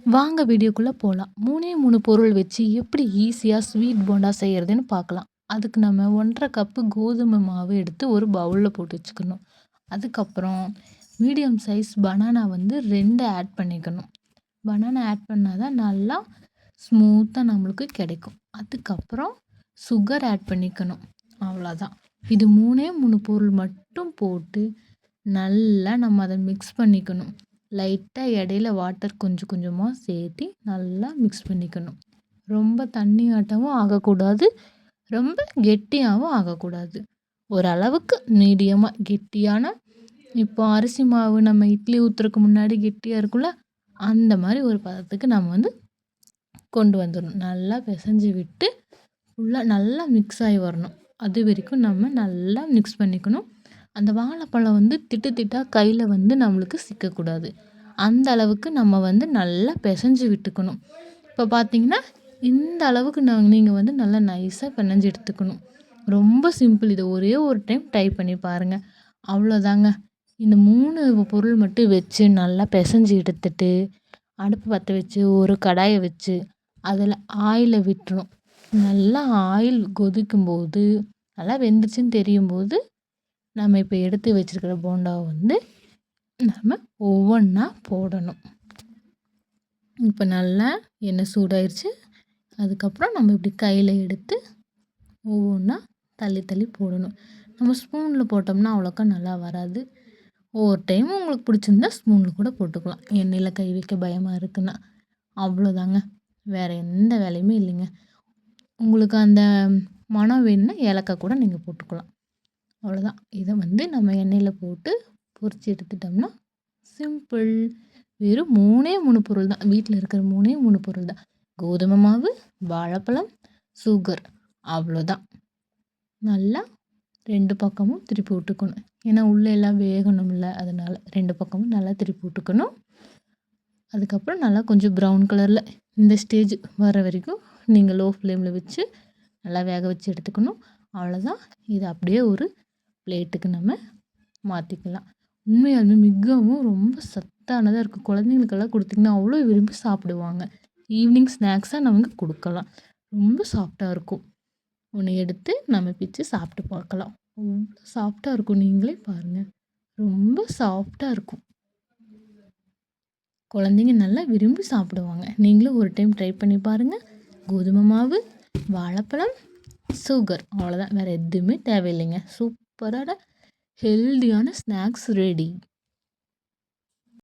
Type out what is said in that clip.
வாங்க வீடியோக்குள்ள போலாம். 3 பொருள் வச்சு எப்படி ஈஸியா ஸ்வீட் போண்டா செய்யறதுன்னு பார்க்கலாம். அதுக்கு நம்ம 1 1/2 கப்பு கோதுமை மாவு எடுத்து ஒரு பவுல்ல போட்டு வச்சுக்கணும். அதுக்கப்புறம் மீடியம் சைஸ் பனானா வந்து 2 ஆட் பண்ணிக்கணும். பனானா ஆட் பண்ணா தான் நல்லா ஸ்மூத்தா நம்மளுக்கு கிடைக்கும். அதுக்கப்புறம் சுகர் ஆட் பண்ணிக்கணும். அவ்வளோதான். இது 3 பொருள் மட்டும் போட்டு நல்லா நம்ம அத மிக்ஸ் பண்ணிக்கணும். லைட்டா இடையில வாட்டர் கொஞ்சம் கொஞ்சமா சேர்த்தி நல்லா மிக்ஸ் பண்ணிக்கணும். ரொம்ப தண்ணியாட்டமும் ஆகக்கூடாது. ரொம்ப கெட்டியாவும் ஆகக்கூடாது. ஓரளவுக்கு மீடியமா கெட்டியான இப்போ அரிசி மாவு நம்ம இட்லி ஊத்துறதுக்கு முன்னாடி கெட்டியா இருக்கும்ல, அந்த மாரி ஒரு பதத்துக்கு நம்ம வந்து கொண்டு வந்துரணும். நல்லா பெசஞ்சு விட்டு ஃபுல்லா நல்லா மிக்ஸ் ஆகி வரணும். அது வரைக்கும் நம்ம நல்லா மிக்ஸ் பண்ணிக்கணும். அந்த வாழைப்பழம் வந்து திட்டு திட்டா கையில வந்து நம்மளுக்கு சிக்கக்கூடாது. அந்த அளவுக்கு நம்ம வந்து நல்லா பெசஞ்சு விட்டுக்கணும். இப்போ பார்த்தீங்கன்னா, இந்த அளவுக்கு நீங்க வந்து நல்லா நைஸா பெனஞ்சு எடுத்துக்கணும். ரொம்ப சிம்பிள். இத ஒரே ஒரு டைம் ட்ரை பண்ணி பாருங்க. அவ்வளோதாங்க. இந்த 3 பொருள் மட்டும் வச்சு நல்லா பெசஞ்சு எடுத்துட்டு, அடுப்பு பத்த வச்சு ஒரு கடாய வச்சு, அதில ஆயில விட்டுறணும். நல்லா ஆயில் கொதிக்கும்போது, நல்லா வெந்துருச்சுன்னு தெரியும்போது, நம்ம இப்போ எடுத்து வச்சிருக்கிற போண்டாவ வந்து நம்ம ஒவ்வொன்னா போடணும். இப்போ நல்லா எண்ணெய் சூடாயிருச்சு. அதுக்கப்புறம் நம்ம இப்படி கையில எடுத்து ஒவ்வொன்னா தள்ளி தள்ளி போடணும். நம்ம ஸ்பூன்ல போட்டோம்னா அவ்வளோக்கா நல்லா வராது. ஒவ்வொரு டைமும் உங்களுக்கு பிடிச்சிருந்தா ஸ்பூன்ல கூட போட்டுக்கலாம். எண்ணெயில கை வைக்க பயமா இருக்குன்னா. அவ்வளோதாங்க. வேற எந்த வேலையுமே இல்லைங்க. உங்களுக்கு அந்த மணம் வேணும்னா ஏலக்காய் கூட நீங்க போட்டுக்கலாம். அவ்வளோதான். இத வந்து நம்ம எண்ணெயில போட்டு பொரிச்சு எடுத்துட்டோம்னா, சிம்பிள். வெறும் 3 பொருள் தான். வீட்ல இருக்கிற 3 பொருள் தான். கோதுமை மாவு, வாழைப்பழம், சுகர். அவ்வளோதான். நல்லா 2 பக்கமும் திருப்பி விட்டுக்கணும். ஏன்னா உள்ள எல்லாம் வேகணும்ல. அதனால 2 பக்கமும் நல்லா திருப்பி விட்டுக்கணும். அதுக்கப்புறம் நல்லா கொஞ்சம் ப்ரவுன் கலர்ல இந்த ஸ்டேஜ் வர வரைக்கும் நீங்க லோ ஃப்ளேம்ல வச்சு நல்லா வேக வச்சு எடுத்துக்கணும். அவ்வளோதான். இத அப்படியே ஒரு பிளேட்டுக்கு நம்ம மாத்திக்கலாம். உண்மையாலுமே மிகவும் ரொம்ப சத்தானதா இருக்கும். குழந்தைங்களுக்கெல்லாம் குடுத்தீங்கன்னா, அவ்வளோ விரும்பி சாப்பிடுவாங்க. ஈவினிங் ஸ்நாக்ஸா நமக்கு குடுக்கலாம். ரொம்ப சாஃப்ட்டா இருக்கும். ஒண்ணு எடுத்து நம்ம பிச்சு சாப்பிட்டு பார்க்கலாம். அவ்ளோ சாஃப்ட்டா இருக்கும். நீங்களே பாருங்க. ரொம்ப சாஃப்ட்டா இருக்கும். குழந்தைங்க நல்லா விரும்பி சாப்பிடுவாங்க. நீங்களும் ஒரு டைம் ட்ரை பண்ணி பாருங்க. கோதுமை மாவு, வாழைப்பழம், சுகர் அவ்வளோதான். வேற எதுவுமே தேவையில்லைங்க. சூப்பரான ஹெல்தியான ஸ்நாக்ஸ் ரெடி.